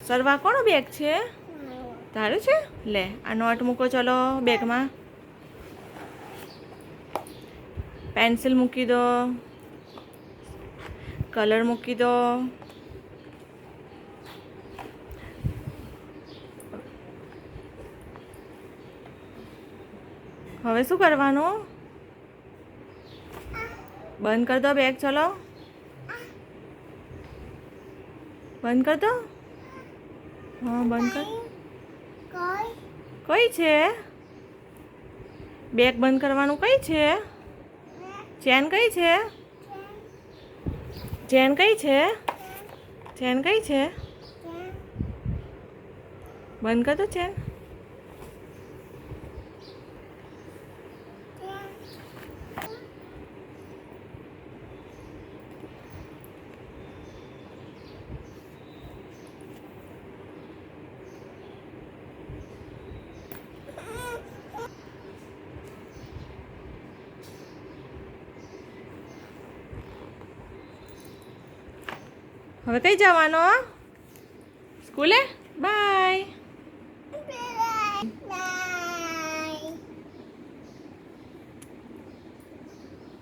સરવા કોનો બેગ છે? તારું છે? લે આ નોટ મૂકો ચલો બેગમાં. પેન્સિલ મૂકી દો, કલર મૂકી દો. હવે શું કરવાનું? બંધ કર દો બેગ. ચલો બંધ કર દો. હા બંધ કર. કઈ છે બેગ બંધ કરવાનું? કઈ છે? ચેન કઈ છે? ચેન કઈ છે? ચેન કઈ છે? બંધ કર દો ચેન. હવે કઈ જવાનો? સ્કૂલે? બાય.